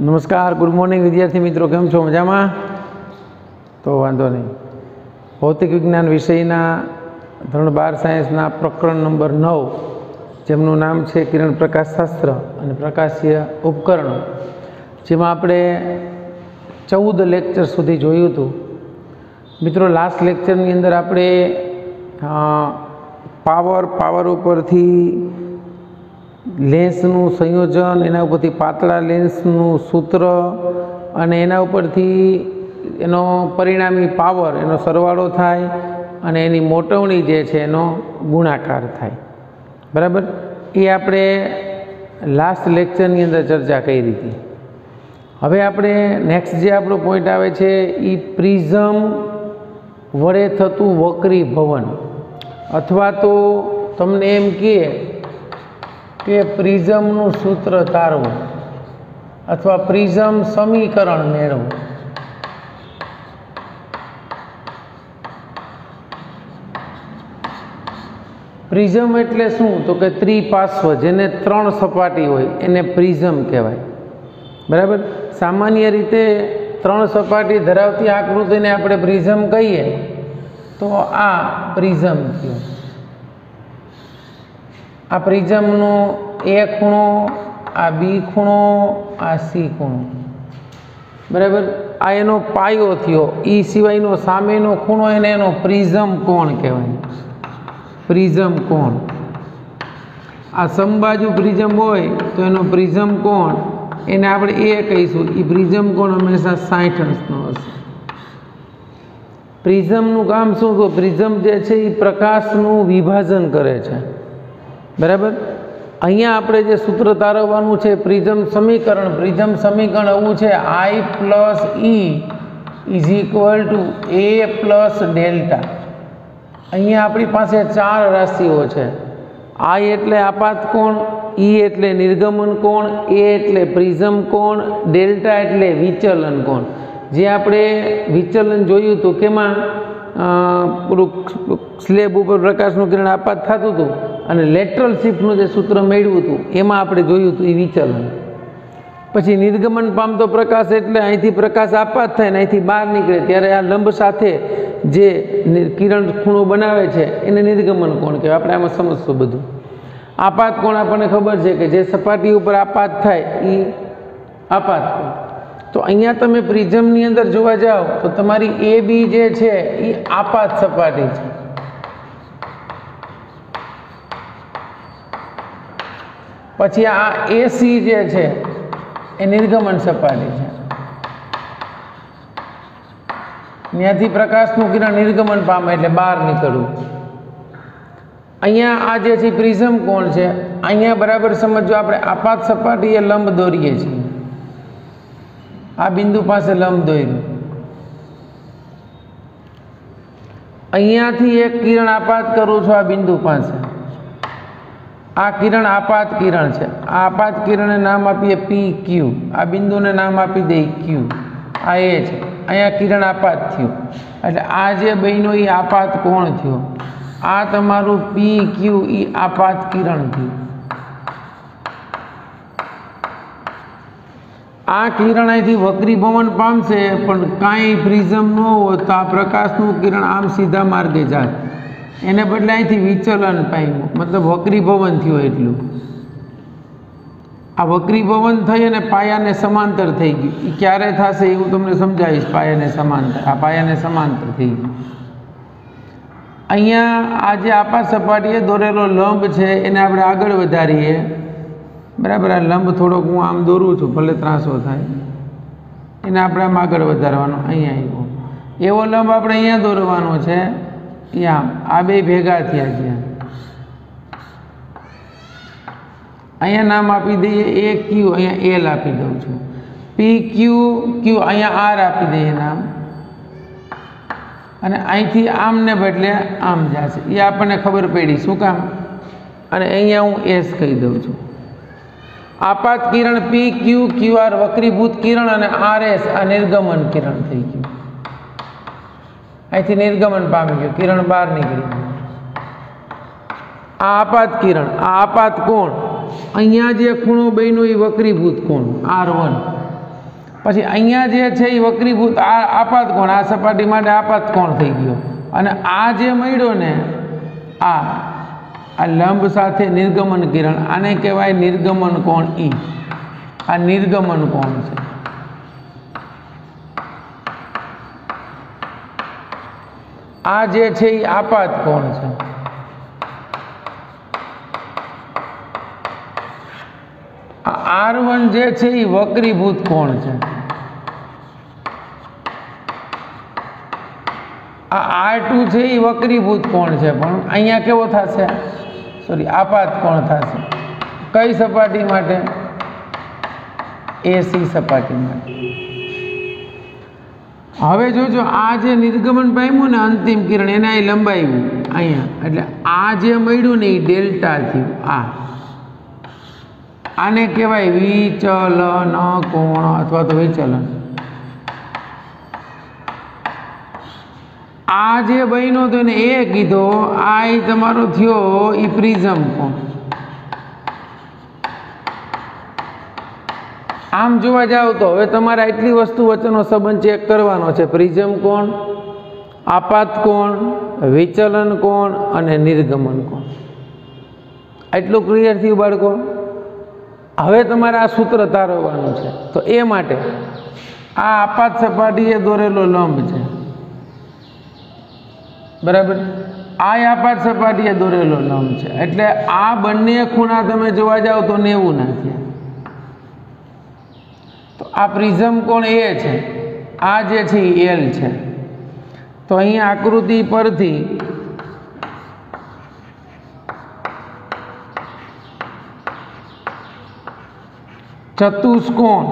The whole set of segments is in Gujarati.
नमस्कार, गुड मॉर्निंग विद्यार्थी मित्रों, केम छो? मजामां? तो वांधो नहीं। भौतिक विज्ञान विषयना धोरण 12 सायन्सना प्रकरण नंबर 9 जेमनुं नाम छे किरण प्रकाशशास्त्र अने प्रकाशीय उपकरणों, जेमां आपणे 14 लेक्चर सुधी जोयुं हतुं। मित्रों, लास्ट लेक्चरनी अंदर आपणे पावर उपरथी लेन्सनुं संयोजन, एना उपरथी पातळा लेन्सनुं सूत्र अने एना उपरथी एनो परिणामी पावर एनो सरवाळो थाय अने एनी मोटवणी जे छे एनो गुणाकार थाय। बराबर, ए आपणे लास्ट लेक्चरनी अंदर चर्चा करी थी। हवे आपणे नेक्स्ट जे आपणो पॉइंट आवे छे ई प्रिझम वडे थतुं वक्रीभवन, अथवा तो तमने एम कहे कि प्रिझमनुं सूत्र तारवुं अथवा प्रिझम समीकरण मेळवुं। प्रिझम एटले शुं? तो कि त्रिपार्श्व, जेने 3 सपाटी होय एने प्रिझम कहेवाय। बराबर, सामान्य रीते 3 सपाटी धरावती आकृतिने आपणे प्रिझम कहीए तो आ प्रिझम थयो। आ प्रिझमनो ए खूणो, आ बी खूणो, आ सी खूणो। बराबर, आ एनो पायो थयो। ई सिवायनो सामेनो खूणो एने एनो प्रिझम कोण कहेवाय। प्रिझम कोण, आ समबाजु प्रिझम होय तो एनो प्रिझम कोण एने आपणे ए कहीशुं। ई प्रिझम कोण हमेशा 60 अंशनो हशे। प्रिझमनुं काम शुं? तो प्रिझम जे छे ई प्रकाशनुं विभाजन करे छे। बराबर, अहींया आपणे जे सूत्र तारववानुं छे प्रिझम समीकरण एवुं छे I + E = A + डेल्टा। अहींया आपणी पासे 4 राशिओ छे। I एटले आपात कोण, E एटले निर्गमन कोण, A एटले प्रिझम कोण, डेल्टा एटले विचलन कोण। जे आपणे विचलन जोयुं हतुं केमां स्लेब उपर प्रकाशनुं किरण आपात थतुं हतुं अने लेटरल शिफ्टनुं जे सूत्र मेळव्युं हतुं एमां आपणे जोयुं हतुं ई विचलन। पछी निर्गमन पामतो प्रकाश एटले અહીંથી प्रकाश आपात थाय ने અહીંથી બહાર નીકળે ત્યારે આ લંબ સાથે જે કિરણ ખૂણો બનાવે છે એને નિર્ગમન કોણ કહેવાય। આપણે આમાં સમજશું બધું। આપાત કોણ આપણને ખબર છે કે જે સપાટી ઉપર આપાત થાય એ આપાત કોણ। તો અહીંયા તમે પ્રિઝમની અંદર જોવા જાઓ તો તમારી એ બી જે છે એ આપાત સપાટી છે। પછી આ એસી જે છે એ નિર્ગમન સપાટી છે। ત્યાંથી પ્રકાશનું કિરણ નિર્ગમન પામે એટલે બહાર નીકળવું। અહીંયા આ જે છે પ્રિઝમ કોણ છે, અહીંયા બરાબર સમજો। આપણે આપાત સપાટીએ લંબ દોરીએ છીએ। આ બિંદુ પાસે લંબ દોર્યું। અહીંયાથી એક કિરણ આપાત કરું છું આ બિંદુ પાસે। આ કિરણ આપાત કિરણ છે। આ આપાત કિરણને નામ આપીએ PQ। આ બિંદુને નામ આપી દઈએ Q। આ એ છે, અહીંયા કિરણ આપાત થયું એટલે આ જે બન્યો એ આપાત કોણ થયો। આ તમારું PQ એ આપાત કિરણ થયું। આ કિરણ અહીંથી વક્રીભવન પામશે પણ કાંઈ પ્રિઝમ ન હોય તો આ પ્રકાશનું કિરણ આમ સીધા માર્ગે જાય, એને બદલે અહીંથી વિચલન પામ્યું, મતલબ વક્રીભવન થયું। એટલું આ વક્રીભવન થઈ અને પાયાને સમાંતર થઈ ગયું। એ ક્યારે થશે એ હું તમને સમજાવીશ। પાયાને સમાંતર, આ પાયાને સમાંતર થઈ ગયું। અહીંયા આ જે આપાત સપાટીએ દોરેલો લંબ છે એને આપણે આગળ વધારીએ। બરાબર, આ લંબ થોડોક હું આમ દોરું છું, ભલે ત્રાસો થાય, એને આપણે આમ આગળ વધારવાનો। અહીંયા આવ્યો એવો લંબ આપણે અહીંયા દોરવાનો છે। આમ આ બે ભેગા થયા છે। અહીંયા નામ આપી દઈએ AQ, અહીંયા L આપી દઉં છું। PQ Q, અહીંયા R આપી દઈએ નામ, અને અહીંથી આમને બદલે આમ જશે। એ આપણને ખબર પડી શું કામ, અને અહીંયા હું S કહી દઉં છું। આપાત કિરણ PQ QR વક્રીભૂત કિરણ અને RS આ નિર્ગમન કિરણ થઈ ગયું। અહીંથી નિર્ગમન પામી ગયું, કિરણ બહાર નીકળી ગયું। આ આપાત કિરણ, આ આપાત કોણ, અહીંયા જે ખૂણો બન્યો એ વક્રીભૂત કોણ R1। પછી અહીંયા જે છે એ વક્રીભૂત આપાત કોણ, આ સપાટી માટે આપાત કોણ થઈ ગયો, અને આ જે મળ્યો ને આ લંબ સાથે નિર્ગમન કિરણ, આને કહેવાય નિર્ગમન કોણ ઈ. આ નિર્ગમન કોણ છે. આ જે છે એ આપાત કોણ છે. R1 જે છે એ વક્રીભૂત કોણ છે. આ R2 છે એ વક્રીભૂત કોણ છે, પણ અહીંયા કેવો થશે, સોરી આપાત કોણ થશે. કઈ સપાટી માટે? AC સપાટી માટે. હવે જોજો આ જે નિર્ગમન પામ્યું ને અંતિમ કિરણ એને અહીં લંબાવ્યું અહીંયા, એટલે આ જે મળ્યું ને એ ડેલ્ટા થયું. આને કહેવાય વિચલન કોણ અથવા તો વિચલન. આ જે બન્યો તો એને એ કીધો, આ તમારો થયો એ પ્રિઝમ કોણ. આમ જોવા જાવ તો હવે તમારે આટલી વસ્તુ વચ્ચેનો સંબંધ ચેક કરવાનો છે. પ્રિઝમ કોણ, આપાત કોણ, વિચલન કોણ અને નિર્ગમન કોણ. આટલું ક્લિયર થયું બાળકો? હવે તમારે આ સૂત્ર તારવવાનું છે. તો એ માટે આ આપાત સપાટીએ દોરેલો લંબ છે, બરાબર. આ આપાત સપાટીએ દોરેલો લંબ છે, એટલે આ બંને ખૂણા તમે જોવા જાવ તો 90 ના થયા. તો આ પ્રિઝમ કોણ એ છે, આ જે છે એ L છે. તો અહીંયા આકૃતિ પરથી ચતુષ્કોણ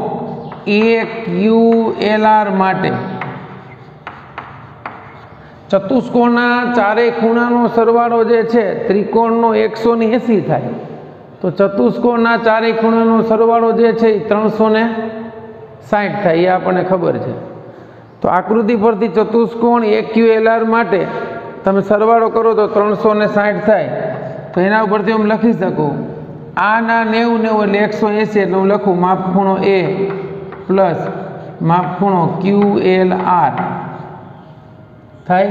AQLR માટે ચતુષ્કોણના ચારેય ખૂણાનો સરવાળો જે છે ત્રિકોણનો 180 થાય. તો ચતુષ્કોણના ચારેય ખૂણાનો સરવાળો જે છે એ 360 થાય, એ આપણને ખબર છે. તો આકૃતિ પરથી ચતુષ્કોણ AQLR માટે તમે સરવાળો કરો તો 360 થાય. તો એના ઉપરથી હું લખી શકું, આના 90 એટલે 180, એટલે હું લખું માપખૂણો A પ્લસ માપખૂણો QLR થાય.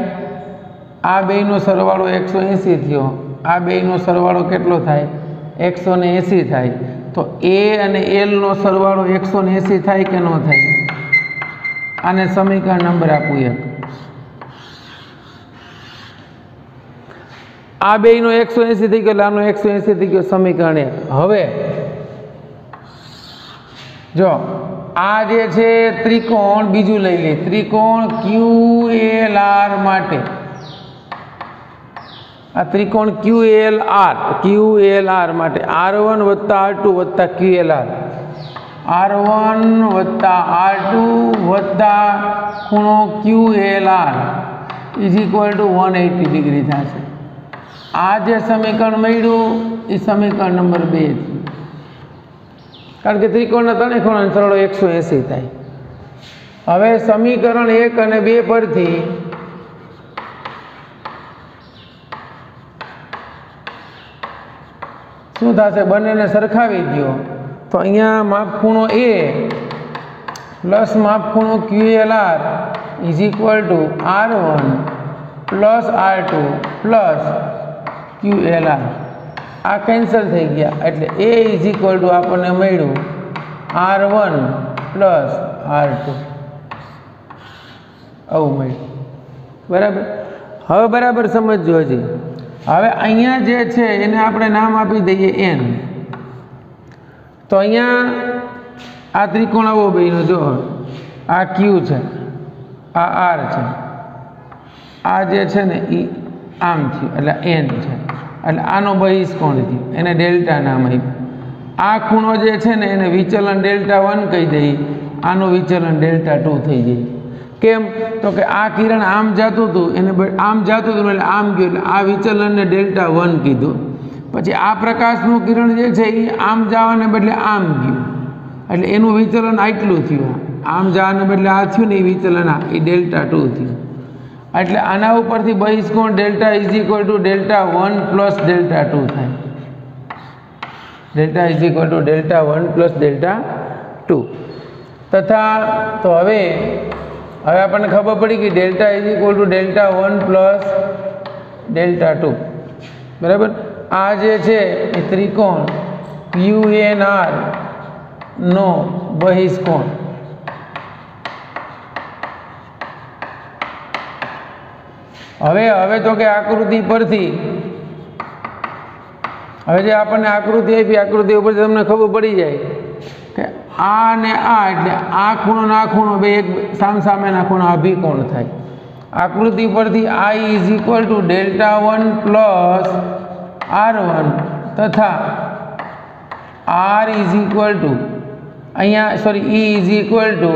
આ બેયનો સરવાળો 180 થયો, આ બેયનો સરવાળો કેટલો થાય? 180 થાય. તો A અને L નો સરવાળો 180 થાય કે ન થાય? આને સમીકરણ નંબર આપું એક. આ બેયનો 180 થઈ ગયો, આનો 180 થઈ ગયો, સમીકરણ 1. હવે જો આ જે છે ત્રિકોણ બીજું લઈ લે, ત્રિકોણ QLR માટે આ ત્રિકોણ QLR માટે R1 વત્તા R2 વત્તા QLR, R1 વત્તા R2 વત્તા ખૂણો QLR is equal two 180 degree થશે. આ જે સમીકરણ મળ્યું એ સમીકરણ નંબર 2 થયું, કારણ કે ત્રિકોણના ત્રણેય ખૂણાનો સરવાળો 180 થાય. હવે સમીકરણ 1 અને 2 પરથી શું થશે? બંનેને સરખાવી દો તો અહીંયા માપખૂણો A પ્લસ માપખૂણો QLR is equal to R1 plus R2 plus QLR. આ કેન્સલ થઈ ગયા, એટલે A ઇઝ ઇક્વલ ટુ આપણને મળ્યું R1 પ્લસ R2, આવું મળ્યું. બરાબર. હવે બરાબર સમજજો. હજી હવે અહીંયા જે છે એને આપણે નામ આપી દઈએ N. તો અહીંયા આ ત્રિકોણ આવો બન્યો, જો આ Q છે, આ R છે, આ જે છે ને એ આમ થયું એટલે N છે, એટલે આનો બહિષ્કોણ થયો, એને ડેલ્ટા નામ આપ્યું. આ ખૂણો જે છે ને એને વિચલન Δ1 કહી દઈએ, આનું વિચલન Δ2 થઈ જાય. કેમ? તો કે આ કિરણ આમ જતું હતું, એને આમ જતું હતું એટલે આમ ગયું, એટલે આ વિચલનને Δ1 કીધું. પછી આ પ્રકાશનું કિરણ જે છે એ આમ જવાને બદલે આમ ગયું, એટલે એનું વિચલન આટલું થયું. આમ જવાને બદલે આ થયું ને એ વિચલન એ Δ2 થયું. એટલે આના ઉપરથી બહિષ્કોણ Δ ઇઝ ઇક્વલ ટુ Δ1 પ્લસ Δ2 થાય. Δ ઇઝ ઇક્વલ ટુ Δ1 પ્લસ Δ2. તથા તો હવે આપણને ખબર પડી કે delta is equal to Δ1 plus Δ2 બરાબર. આ જે છે એ ત્રિકોણ QNR નો બહિષ્કોણ. હવે તો કે આકૃતિ પરથી હવે જે આપણને આકૃતિ આપી આકૃતિ ઉપરથી તમને ખબર પડી જાય કે આ ને આ એટલે આ ખૂણો ને આ ખૂણો બે એક સામસામેના ખૂણા અભિકોણ થાય. આકૃતિ પરથી I is equal to Δ1 plus R1 તથા R ઇઝ ઇક્વલ ટુ અહીંયા sorry E is equal to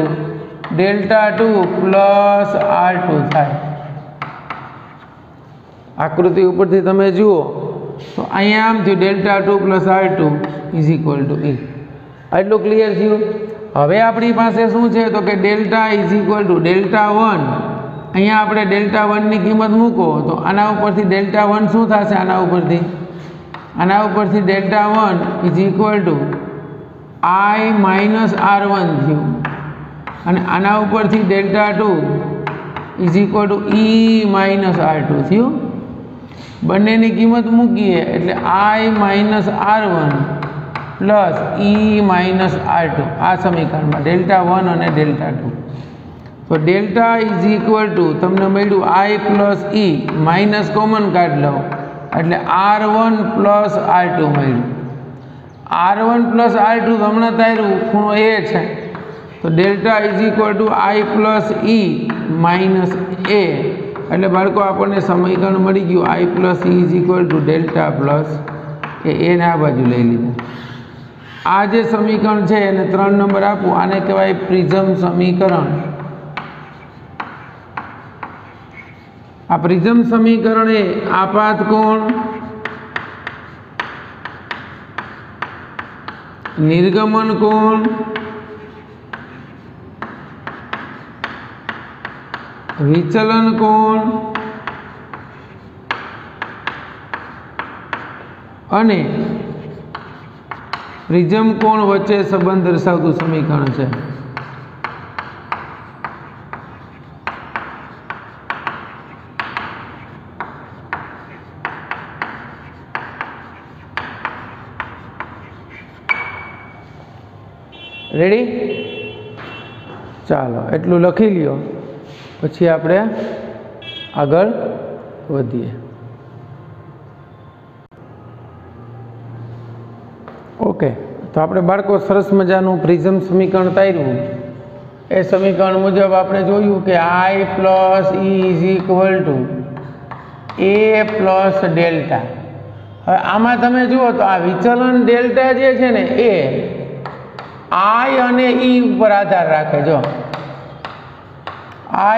Δ2 plus R2 થાય. આકૃતિ ઉપરથી તમે જુઓ તો અહીંયા આમ થયું Δ2 plus R2 is equal to E. આટલું ક્લિયર થયું. હવે આપણી પાસે શું છે તો કે ડેલ્ટા ઇઝ ઇક્વલ ટુ Δ1. અહીંયા આપણે Δ1 ની કિંમત મૂકો તો આના ઉપરથી Δ1 શું થશે? આના ઉપરથી Δ1 is equal to I minus R1 થયું અને આના ઉપરથી Δ2 is equal to E minus R2 થયું. બંનેની કિંમત મૂકીએ એટલે I minus R1 plus E minus R2 આ સમીકરણમાં Δ1 અને Δ2. તો ડેલ્ટા ઇઝ ઇક્વલ ટુ તમને મળ્યું I plus E minus common કાઢ લો એટલે R1 પ્લસ R2 મળ્યું. R1 પ્લસ R2 હમણાં તાર્યું ખૂણો એ છે તો delta is equal to I plus E minus A એટલે બાળકો આપણને સમીકરણ મળી ગયું I plus E is equal to delta plus એને આ બાજુ લઈ લીધા. આ જે સમીકરણ છે એને 3 નંબર આપું. આને કહેવાય પ્રિઝમ સમીકરણ. આ પ્રિઝમ સમીકરણ એ આપાત કોણ, નિર્ગમન કોણ, વિચલન કોણ અને પ્રિઝમ કોણ વચ્ચે સંબંધ દર્શાવતું સમીકરણ છે. રેડી? ચાલો એટલું લખી લ્યો પછી આપણે આગળ વધીએ. ઓકે, તો આપણે બાળકો સરસ મજાનું પ્રિઝમ સમીકરણ તાર્યું. એ સમીકરણ મુજબ આપણે જોયું કે I plus E is equal to A plus delta. હવે આમાં તમે જુઓ તો આ વિચલન ડેલ્ટા જે છે ને એ I અને E ઉપર આધાર રાખે. જો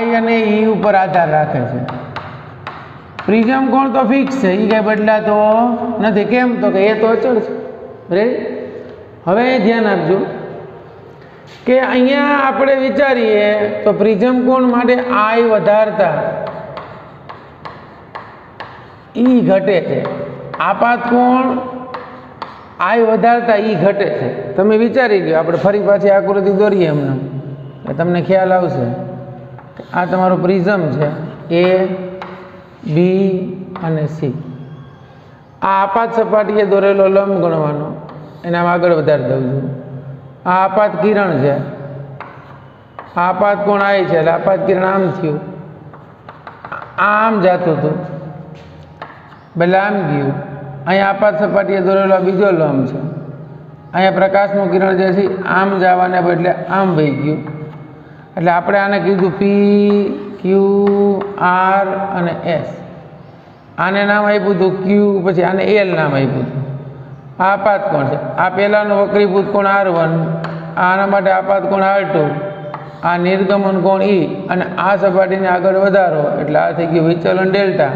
I અને E ઉપર આધાર રાખે છે. પ્રિઝમ કોણ તો ફિક્સ છે, એ કંઈ બદલાતો નથી. કેમ તો કે એ તો અચળ છે. રેડી? હવે ધ્યાન આપજો કે અહીંયા આપણે વિચારીએ તો પ્રિઝમ કોણ માટે I વધારતા E ઘટે છે, આપાત કોણ I વધારતા E ઘટે છે. તમે વિચારી લો. આપણે ફરી પાછી આકૃતિ દોરીએ એમને એટલે તમને ખ્યાલ આવશે. આ તમારો પ્રિઝમ છે A, B અને C. આ આપાત સપાટીએ દોરેલો લંબ ગણવાનો, એને આમ આગળ વધારી દઉં છું. આ આપાત કિરણ છે, આ આપાત કોણ I છે એટલે આપાત કિરણ આમ થયું, આમ જતું હતું ભલે આમ ગયું. અહીંયા આપાત સપાટીએ દોરેલો બીજો લંબ છે. અહીંયા પ્રકાશનું કિરણ જે છે આમ જવાને બદલે આમ વહી ગયું એટલે આપણે આને કીધું P, Q, R અને S. આને નામ આપ્યું હતું Q, પછી આને L નામ આપ્યું હતું. આ આપાત કોણ છે. આ પહેલાંનો વક્રીભૂત કોણ R1, આના માટે આપાત કોણ R2, આ નિર્ગમન કોણ E અને આ સપાટીને આગળ વધારો એટલે આ થઈ ગયું વિચલન ડેલ્ટા.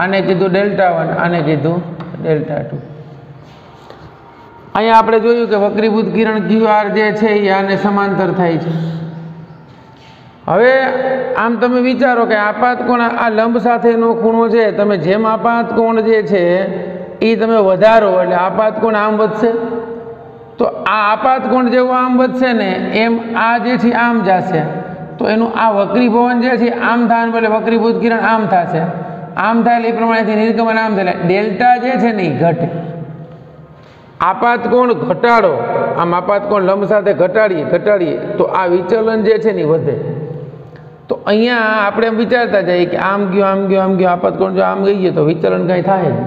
આને કીધું Δ1, આને કીધું Δ2. અહીંયા આપણે જોયું કે વક્રીભૂત કિરણ QR જે છે એ આને સમાંતર થાય છે. હવે આમ તમે વિચારો કે આપાત કોણ આ લંબ સાથેનો ખૂણો છે, તમે જેમ આપાત કોણ જે છે એ તમે વધારો એટલે આપાત કોણ આમ વધશે. તો આ આપાત કોણ જેવું આમ વધશે ને એમ આ જે છે આમ જશે, તો એનું આ વક્રીભવન જે છે આમ થવાનું બદલે વક્રીભૂત કિરણ આમ થશે, આમ થાય એટલે એ પ્રમાણેથી નિર્ગમન આમ થાય, ડેલ્ટા જે છે ને એ ઘટે. આપાત કોણ ઘટાડો, આમ આપાત કોણ લંબ સાથે ઘટાડીએ તો આ વિચલન જે છે ને એ વધે. તો અહીંયા આપણે એમ વિચારતા જઈએ કે આમ ગયું આપાત કોણ જો આમ ગઈએ તો વિચલન કાંઈ થાય જ.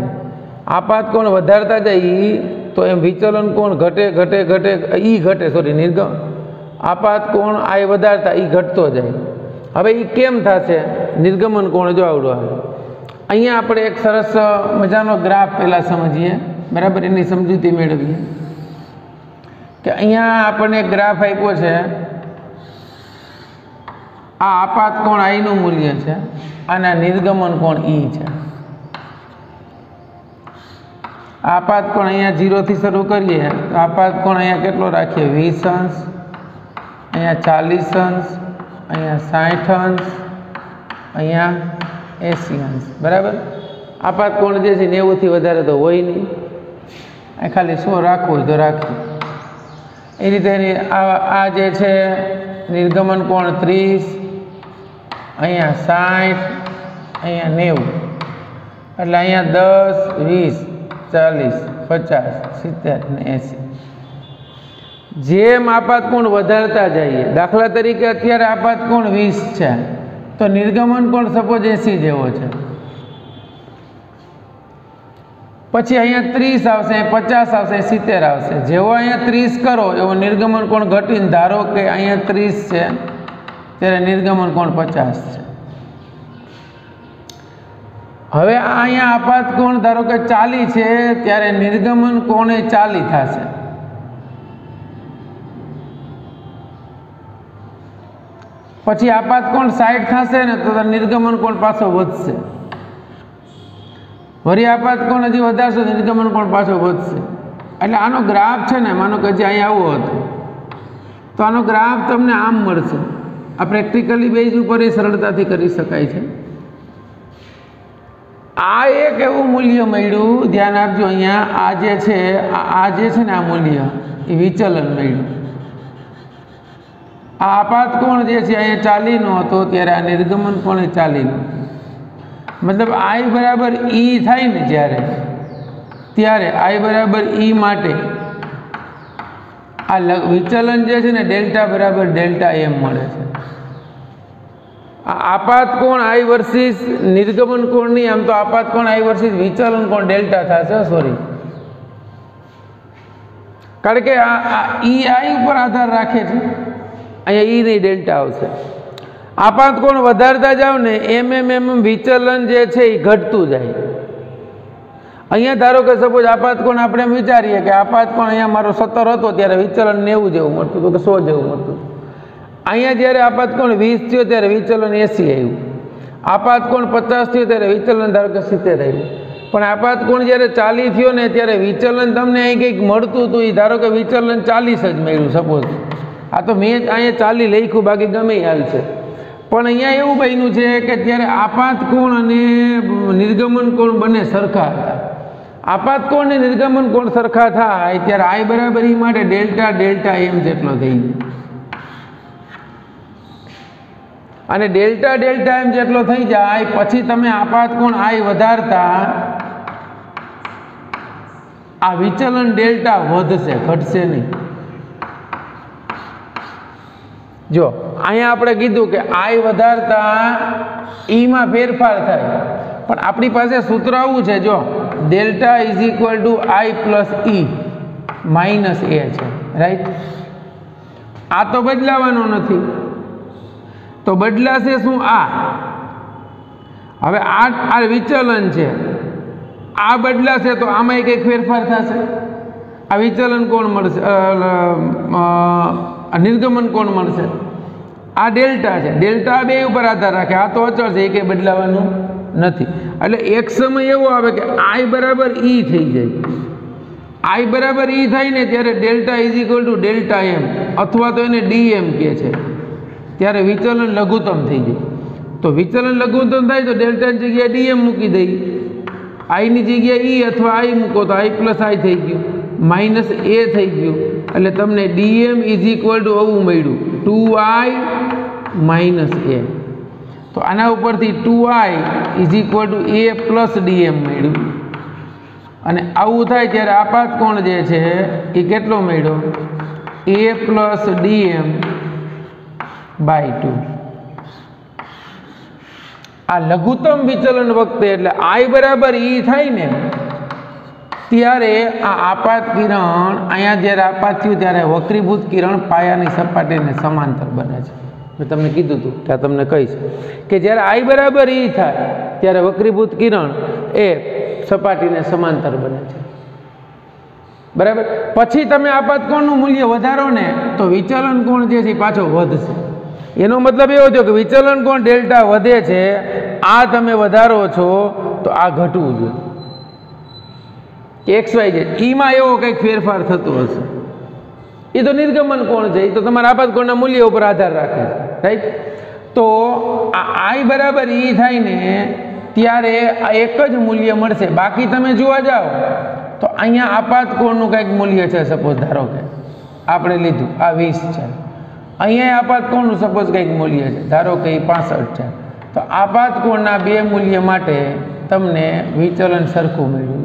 આપાત કોણ વધારતા જઈએ તો એમ વિચલન કોણ ઘટે સોરી નિર્ગમ આપાત કોણ આ વધારતા એ ઘટતો જાય. હવે એ કેમ થશે? નિર્ગમન કોણ જો આવડો આવે. અહીંયા આપણે એક સરસ મજાનો ગ્રાફ પહેલાં સમજીએ, બરાબર, એની સમજૂતી મેળવીએ કે અહીંયા આપણને એક ગ્રાફ આપ્યો છે. આ આપાત કોણ આઈનું મૂલ્ય છે અને નિર્ગમન કોણ ઈ છે. આપાત કોણ અહીંયા 0 થી શરૂ કરીએ તો આપાત કોણ અહીંયા કેટલો રાખીએ? 20 અંશ, અહીંયા 40 અંશ, અહીંયા 60 અંશ, અહીંયા 80 અંશ, બરાબર. આપાત કોણ જે છે 90 થી વધારે તો હોય નહીં, ખાલી 100 રાખવું હોય તો રાખીએ. એ રીતે આ જે છે નિર્ગમન કોણ 30, અહીંયા 60, અહીંયા 90, એટલે અહીંયા 10, 20, 40, 50, 70 ને 80. જેમ આપાત કોણ વધારતા જઈએ, દાખલા તરીકે અત્યારે આપાત કોણ 20 છે તો નિર્ગમન કોણ સપોઝ 80 જેવો છે, પછી અહીંયા 30 આવશે, 50 આવશે, 70 આવશે. જેવો અહીંયા 30 કરો એવો નિર્ગમન કોણ ઘટીને ધારો કે અહીંયા 30 છે ત્યારે નિર્ગમન કોણ 50 છે. હવે અહીંયા આપાત કોણ ધારો કે 40 છે ત્યારે નિર્ગમન કોણ એ 40 થશે. પછી આપાત કોણ 60 થશે ને તો નિર્ગમન કોણ પાછો વધશે. વળી આપાત કોણ હજી વધારશો નિર્ગમન કોણ પાછો વધશે. એટલે આનો ગ્રાફ છે ને, માનો કે હજી અહીંયા આવો હતો તો આનો ગ્રાફ તમને આમ મળશે. આ પ્રેક્ટિકલી બેઝ ઉપર એ સરળતાથી કરી શકાય છે. આ એક એવું મૂલ્ય મળ્યું, ધ્યાન આપજો. અહીંયા આ જે છે ને આ મૂલ્ય એ વિચલન મળ્યું. આ આપાત કોણ જે છે અહીંયા 40 નો હતો ત્યારે આ નિર્ગમન કોણ એ 40 નો. મતલબ I બરાબર E થાય ને ત્યારે I બરાબર E માટે આ વિચલન જે છે ને ડેલ્ટા બરાબર ડેલ્ટા M મળે છે. આ આપાત કોણ I વર્સિસ નિર્ગમન કોણ નહીં, આમ તો આપાત કોણ I વર્સિસ વિચલન કોણ ડેલ્ટા થશે, સોરી, કારણ કે આ E I ઉપર આધાર રાખે છે. અહીંયા E નહીં ડેલ્ટા આવશે. આપાત કોણ વધારતા જાવ ને એમ વિચલન જે છે એ ઘટતું જાય. અહીંયા ધારો કે સપોઝ આપાત કોણ આપણે એમ વિચારીએ કે આપાત કોણ અહીંયા મારો 17 હતો ત્યારે વિચલન 90 જેવું મળતું હતું કે 100 જેવું મળતું. અહીંયા જ્યારે આપાત કોણ 20 થયો ત્યારે વિચલન 80 આવ્યું. આપાત કોણ 50 થયો ત્યારે વિચલન ધારો કે 70 આવ્યું. પણ આપાત કોણ જ્યારે 40 થયો ને ત્યારે વિચલન તમને અહીં કંઈક મળતું હતું, એ ધારો કે વિચલન 40 જ મળ્યું સપોઝ. આ તો મેં અહીંયા 40 લખ્યું, બાકી ગમે હાલ છે. પણ અહીંયા એવું બન્યું છે કે ત્યારે આપાત કોણ અને નિર્ગમન કોણ બંને સરખા હતા. આપાત કોણ અને નિર્ગમન કોણ સરખા થાય ત્યારે I બરાબર E માટે ડેલ્ટા M જેટલો થઈ ગયો. અને ડેલ્ટા M જેટલો થઈ જાય પછી તમે આપાત કોણ I વધારતા આ વિચલન ડેલ્ટા વધશે, ઘટશે નહીં. જો અહીંયા આપણે કીધું કે I વધારતા E માં ફેરફાર થાય, પણ આપણી પાસે સૂત્ર આવું છે, જો delta is equal to I plus E minus A છે, રાઈટ. આ તો બદલાવાનો નથી, તો બદલાશે શું? આ હવે આ વિચલન છે, આ બદલાશે તો આમાં કંઈક ફેરફાર થશે. આ વિચલન કોણ મળશે? નિર્ગમન કોણ મળશે? આ ડેલ્ટા છે, ડેલ્ટા બે ઉપર આધાર રાખે. આ તો અચળ છે, એ કંઈ બદલાવાનું નથી. એટલે એક સમય એવો આવે કે I બરાબર E થઈ જાય. I બરાબર E થાય ને ત્યારે delta is equal to delta M અથવા તો એને DM કહે છે, ત્યારે વિચલન લઘુત્તમ થઈ જાય. તો વિચલન લઘુત્તમ થાય તો ડેલ્ટાની જગ્યાએ DM મૂકી દઈએ, I ની જગ્યાએ E અથવા I મૂકો તો I પ્લસ I થઈ ગયું, માઇનસ એ થઈ ગયું એટલે તમને dm ઇઝ ઇક્વલ ટુ આવું મળ્યું 2i માઇનસ એ. તો આના ઉપરથી 2i is equal to a plus dm મળ્યું અને આવું થાય ત્યારે આપાત કોણ જે છે એ કેટલો મળ્યો a પ્લસ dm બાય 2. આ લઘુત્તમ વિચલન વખતે એટલે i બરાબર e થાય ને ત્યારે આ આપાત કિરણ અહીંયા જ્યારે આપાત થયું ત્યારે વક્રીભૂત કિરણ પાયાની સપાટીને સમાંતર બને છે. મેં તમને કીધું હતું ત્યાં તમને કહીશ કે જ્યારે i બરાબર e થાય ત્યારે વક્રીભૂત કિરણ એ સપાટીને સમાંતર બને છે. બરાબર. પછી તમે આપાત કોણનું મૂલ્ય વધારો ને તો વિચલન કોણ જે છે પાછો વધશે. એનો મતલબ એવો થયો કે વિચલન કોણ ડેલ્ટા વધે છે, આ તમે વધારો છો તો આ ઘટવું જોઈએ. XYZ ઈમાં એવો કંઈક ફેરફાર થતો હશે. એ તો નિર્ગમન કોણ છે, એ તો તમારા આપાત કોણના મૂલ્ય ઉપર આધાર રાખે છે. રાઈટ. તો આ i બરાબર e થાય ને ત્યારે આ એક જ મૂલ્ય મળશે. બાકી તમે જોવા જાઓ તો અહીંયા આપાત કોણનું કંઈક મૂલ્ય છે. સપોઝ ધારો કે આપણે લીધું આ 20 છે, અહીંયા આપાત કોણનું સપોઝ કંઈક મૂલ્ય છે, ધારો કે 65 છે. તો આપાત કોણના બે મૂલ્ય માટે તમને વિચલન સરખું મળ્યું.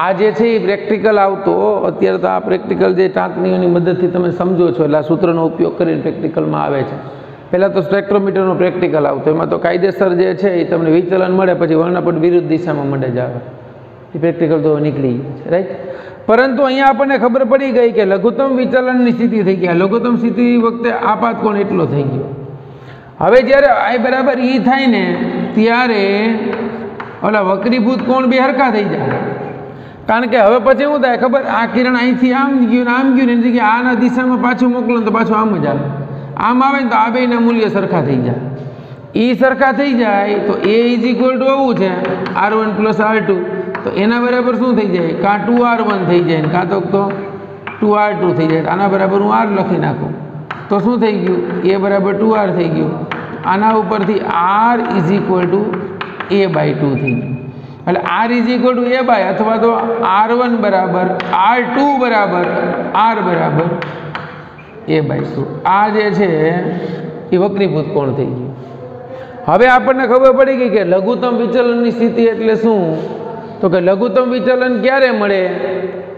આ જે છે એ પ્રેક્ટિકલ આવતો અત્યારે તો આ પ્રેક્ટિકલ જે ટાંકણીઓની મદદથી તમે સમજો છો એટલે આ સૂત્રનો ઉપયોગ કરીને પ્રેક્ટિકલમાં આવે છે. પહેલાં તો સ્પેક્ટ્રોમીટરનો પ્રેક્ટિકલ આવતો, એમાં તો કાયદેસર જે છે એ તમને વિચલન મળે પછી વર્ણપટ વિરુદ્ધ દિશામાં મળે જ આવે. એ પ્રેક્ટિકલ તો નીકળી ગયું છે. રાઈટ. પરંતુ અહીંયા આપણને ખબર પડી ગઈ કે લઘુત્તમ વિચલનની સ્થિતિ થઈ ગઈ. લઘુત્તમ સ્થિતિ વખતે આપાત કોણ એટલો થઈ ગયો. હવે જ્યારે i બરાબર e થાય ને ત્યારે ઓલા વક્રીભૂત કોણ બે હરખા થઈ જાય. કારણ કે હવે પછી શું થાય ખબર, આ કિરણ અહીંથી આમ ગયું ને આમ ગયું ને એની જગ્યાએ આના દિશામાં પાછું મોકલો તો પાછું આમ જ આવે. આમ આવે ને તો આ બેના મૂલ્ય સરખા થઈ જાય. એ સરખા થઈ જાય તો a ઇઝ ઇક્વલ ટુ આવું છે r1 પ્લસ r2. તો એના બરાબર શું થઈ જાય, કાં 2r1 થઈ જાય ને કાં તો 2r2 થઈ જાય. આના બરાબર હું r લખી નાખું તો શું થઈ ગયું, a બરાબર 2r થઈ ગયું. આના ઉપરથી r is equal to a by 2 થઈ ગયું. એટલે r is equal to a by અથવા તો r1 બરાબર r2 બરાબર r બરાબર a બાય 2. આ જે છે એ વક્રીભૂત કોણ થઈ ગયું. હવે આપણને ખબર પડી ગઈ કે લઘુત્તમ વિચલનની સ્થિતિ એટલે શું. તો કે લઘુત્તમ વિચલન ક્યારે મળે,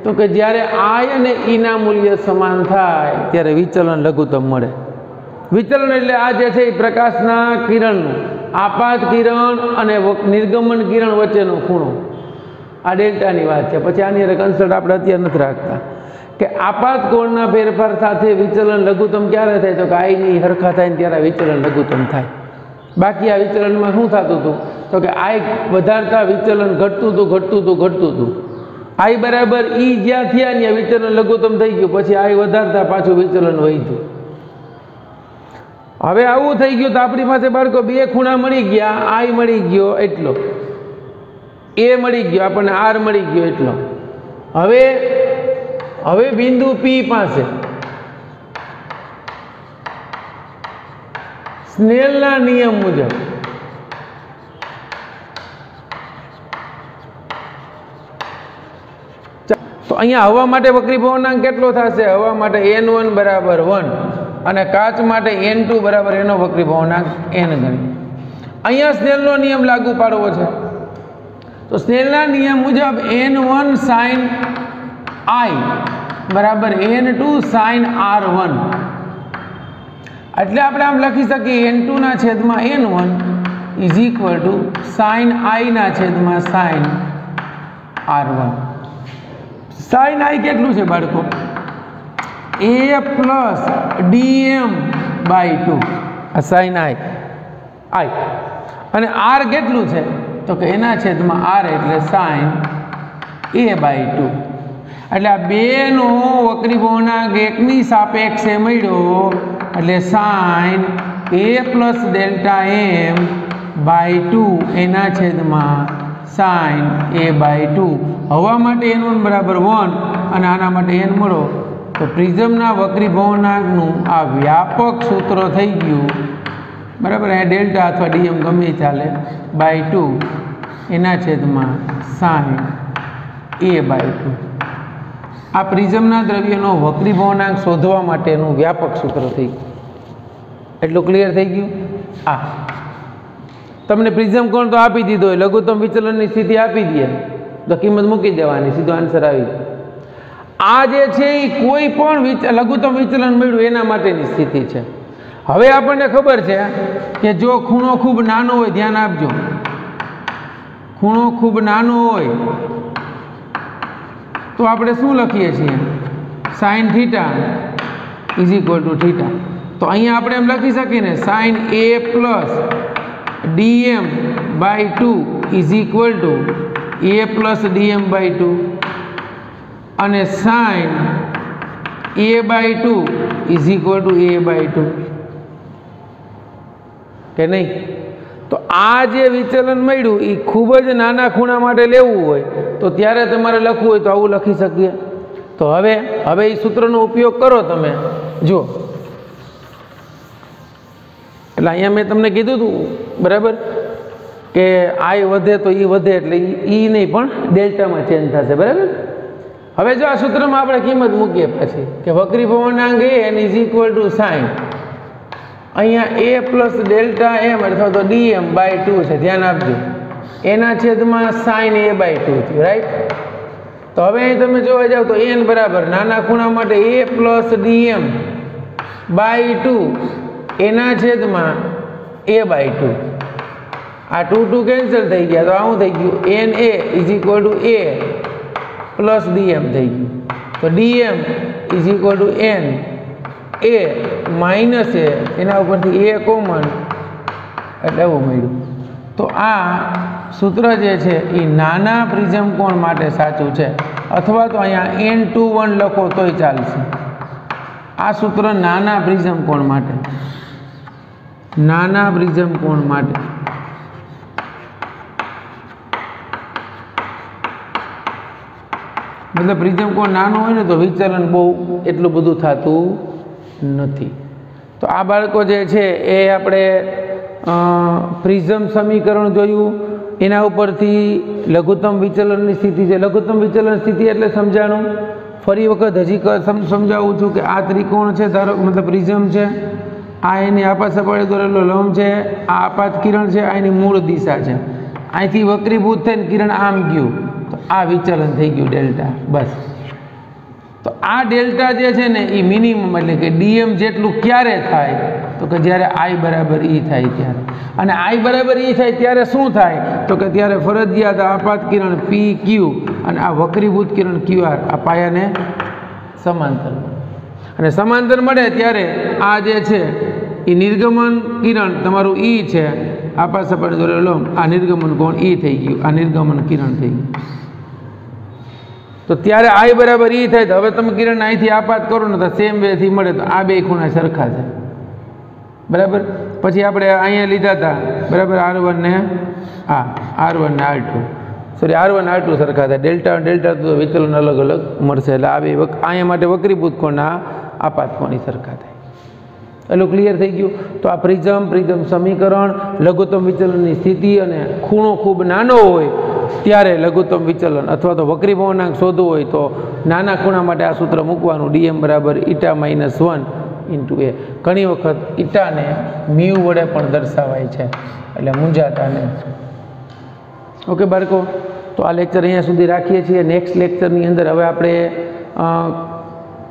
તો કે જ્યારે i અને e ના મૂલ્ય સમાન થાય ત્યારે વિચલન લઘુત્તમ મળે. વિચલન એટલે આ જે છે એ પ્રકાશના કિરણનું આપાત કિરણ અને નિર્ગમન કિરણ વચ્ચેનો ખૂણો, આ ડેલ્ટાની વાત છે. પછી આની અંદર કન્સર્ટ આપણે અત્યારે નથી રાખતા કે આપાત કોણના ફેરફાર સાથે વિચલન લઘુત્તમ ક્યારે થાય, તો કે i ની હરખા થાય ને ત્યારે વિચલન લઘુત્તમ થાય. બાકી આ વિચલનમાં શું થતું હતું, તો કે i વધારતા વિચલન ઘટતું હતું. i બરાબર e જ્યાં થયા ત્યાં વિચલન લઘુત્તમ થઈ ગયું, પછી i વધારતા પાછું વિચલન વધ્યું. હવે આવું થઈ ગયું તો આપણી પાસે બાળકો બે ખૂણા મળી ગયા, i મળી ગયો એટલો, a મળી ગયો આપણને, r મળી ગયો એટલો. હવે બિંદુ p પાસે સ્નેલના નિયમ મુજબ તો અહીંયા હવા માટે વક્રી ભવનાંક કેટલો થશે, હવા માટે n1 બરાબર 1 અને કાચ માટે n2 બરાબર એનો વક્રી ભવનાંક n ગણી. અહીંયા સ્નેલનો નિયમ લાગુ પાડવો છે તો સ્નેલના નિયમ મુજબ n1 sin i બરાબર n2 sin r1. એટલે આપણે આમ લખી શકીએ n2 ના છેદમાં n1 is equal two sin i ના છેદમાં sin r1. sin i કેટલું છે બાળકો, a પ્લસ dm બાય 2 આ sin i અને r કેટલું છે તો કે એના છેદમાં r એટલે sin a બાય 2. એટલે આ બેનો વક્રી ભવનાંક એકની સાપેક્ષે મળ્યો એટલે sin a plus delta m by 2 એના છેદમાં sin a બાય 2. હવા માટે n1 બરાબર 1 અને આના માટે n મળો તો પ્રિઝમના વક્રી ભવનાંકનું આ વ્યાપક સૂત્ર થઈ ગયું બરાબર. અહીંયા ડેલ્ટા અથવા ડીએમ ગમે ચાલે બાય 2 એના છેદમાં 60a/2। આ પ્રિઝમના દ્રવ્યનો વક્રીભવનાંક શોધવા માટેનું વ્યાપક સૂત્ર થઈ ગયું। એટલું ક્લિયર થઈ ગયું? આ તમને પ્રિઝમ કોણ તો આપી દીધો હોય, લઘુત્તમ વિચલનની સ્થિતિ આપી દે તો કિંમત મૂકી દેવાની, સીધો આન્સર આવી જાય। આ જે છે એ કોઈ પણ લઘુત્તમ વિચલન મળ્યું એના માટેની સ્થિતિ છે। હવે આપણને ખબર છે કે જો ખૂણો ખૂબ નાનો હોય, ધ્યાન આપજો, ખૂણો ખૂબ નાનો હોય તો આપણે શું લખીએ છીએ? sin θ = θ। તો અહીંયા આપણે એમ લખી શકીએ ને sin a plus dm/2 = a plus dm/2 અને sin a/2 = a/2 કે નહીં? તો આ જે વિચલન મળ્યું એ ખૂબ જ નાના ખૂણા માટે લેવું હોય તો ત્યારે તમારે લખવું હોય તો આવું લખી શકીએ। તો હવે એ સૂત્રનો ઉપયોગ કરો તમે જો, એટલે અહીંયા મેં તમને કીધું હતું બરાબર કે આઈ વધે તો એ વધે એટલે એ નહીં પણ ડેલ્ટામાં ચેન્જ થશે બરાબર। હવે જો આ સૂત્રમાં આપણે કિંમત મૂકીએ પછી કે વક્રીભવનાંક n = sin, અહીંયા a પ્લસ ડેલ્ટા m અથવા તો dm/2 છે, ધ્યાન આપજો, એના છેદમાં sin a/2 થયું, રાઈટ? તો હવે અહીં તમે જોવા જાવ તો n બરાબર નાના ખૂણા માટે a પ્લસ dm/2 એના છેદમાં a/2, આ 2 કેન્સલ થઈ ગયા તો આવું થઈ ગયું na = a પ્લસ dm થઈ ગયું। તો dm = n a minus a, એના ઉપરથી a કોમન એટલે એવું મળ્યું। તો આ સૂત્ર જે છે એ નાના પ્રિઝમ કોણ માટે સાચું છે, અથવા તો અહીંયા n21 લખો તોય ચાલશે। આ સૂત્ર નાના પ્રિઝમ કોણ માટે, નાના પ્રિઝમ કોણ માટે મતલબ પ્રિઝમ કોણ નાનો હોય ને તો વિચલન બહુ એટલું બધું થતું નથી। તો આ બાળકો જે છે એ આપણે પ્રિઝમ સમીકરણ જોયું, એના ઉપરથી લઘુત્તમ વિચલનની સ્થિતિ છે। લઘુત્તમ વિચલન સ્થિતિ એટલે સમજાણું, ફરી વખત હજી સમજાવું છું કે આ ત્રિકોણ છે, ધારો મતલબ પ્રિઝમ છે, આ એની આપાત સપાટી દોરેલો લંબ છે, આ આપાત કિરણ છે, આ એની મૂળ દિશા છે, અહીંથી વક્રીભૂત થઈને કિરણ આમ ગયું તો આ વિચલન થઈ ગયું ડેલ્ટા, બસ। તો આ ડેલ્ટા જે છે ને એ મિનિમમ એટલે કે ડીએમ જેટલું ક્યારે થાય તો કે જ્યારે આઈ બરાબર ઈ થાય ત્યારે, અને આઈ બરાબર ઈ થાય ત્યારે શું થાય તો કે ત્યારે ફરજિયાત આપાત કિરણ પી ક્યુ અને આ વક્રીભૂત કિરણ ક્યુ આર આ પાયાને સમાંતર મળે, અને સમાંતર મળે ત્યારે આ જે છે એ નિર્ગમન કિરણ તમારું ઈ છે, આપાત સપાટી દોરેલો લંબ, આ નિર્ગમન કોણ ઈ થઈ ગયું, આ નિર્ગમન કિરણ થઈ ગયું। તો ત્યારે આઈ બરાબર ઈ થાય તો હવે તમે કિરણ અહીંથી આપાત કરો ને તો સેમ વેથી મળે તો આ બે ખૂણા સરખા છે બરાબર। પછી આપણે અહીંયા લીધા હતા બરાબર R1 ને R1 ને R2, સોરી R1 R2 સરખા થાય, ડેલ્ટા તો વિચલન અલગ અલગ મળશે, એટલે આ બે અહીંયા માટે વક્રીભૂત કોણના આપાત કોણી સરખા થાય। એટલું ક્લિયર થઈ ગયું। તો આ પ્રિઝમ સમીકરણ, લઘુત્તમ વિચલનની સ્થિતિ અને ખૂણો ખૂબ નાનો હોય ત્યારે લઘુત્તમ વિચલન અથવા તો વક્રીભવનાંક શોધવું હોય તો નાના ખૂણા માટે આ સૂત્ર મૂકવાનું, dm બરાબર η - 1 × a। ઘણી વખત ઈટાને મ્યુ વડે પણ દર્શાવાય છે, એટલે મૂંઝાતા નહીં। ઓકે બાળકો, તો આ લેક્ચર અહીંયા સુધી રાખીએ છીએ। નેક્સ્ટ લેક્ચરની અંદર હવે આપણે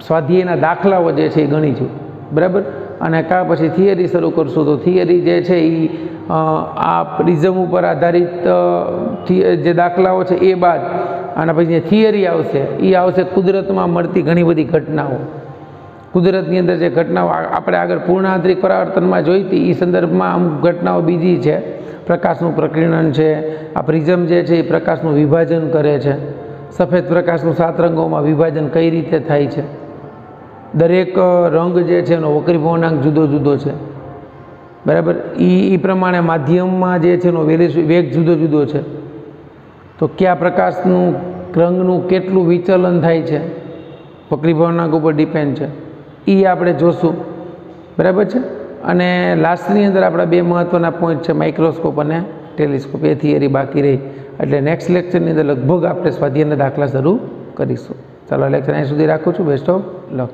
સ્વાધ્યાયના દાખલાઓ જે છે એ ગણીશું બરાબર, અને કા પછી થિયરી શરૂ કરશું। તો થિયરી જે છે એ આ પ્રિઝમ ઉપર આધારિત જે દાખલાઓ છે એ બાદ આના પછી જે થિયરી આવશે એ આવશે કુદરતમાં મળતી ઘણી બધી ઘટનાઓ, કુદરતની અંદર જે ઘટનાઓ આપણે આગળ પૂર્ણાંતરિક પરાવર્તનમાં જોઈ હતી એ સંદર્ભમાં અમુક ઘટનાઓ બીજી છે, પ્રકાશનું પ્રકીર્ણન છે, આ પ્રિઝમ જે છે એ પ્રકાશનું વિભાજન કરે છે, સફેદ પ્રકાશનું 7 રંગોમાં વિભાજન કઈ રીતે થાય છે, દરેક રંગ જે છે એનો વક્રીભવનાંક જુદો જુદો છે બરાબર, એ પ્રમાણે માધ્યમમાં જે છે એનો વેગ જુદો જુદો છે, તો કયા પ્રકાશનું રંગનું કેટલું વિચલન થાય છે વક્રીભવનાંક ઉપર ડિપેન્ડ છે, એ આપણે જોશું બરાબર છે। અને લાસ્ટની અંદર આપણા બે મહત્ત્વના પોઈન્ટ છે માઇક્રોસ્કોપ અને ટેલિસ્કોપ, એ થિયરી બાકી રહી એટલે નેક્સ્ટ લેક્ચરની અંદર લગભગ આપણે સ્વાધ્યાયના દાખલા શરૂ કરીશું. ચાલો લેક્ચર અહીં સુધી રાખું છું. Best of luck.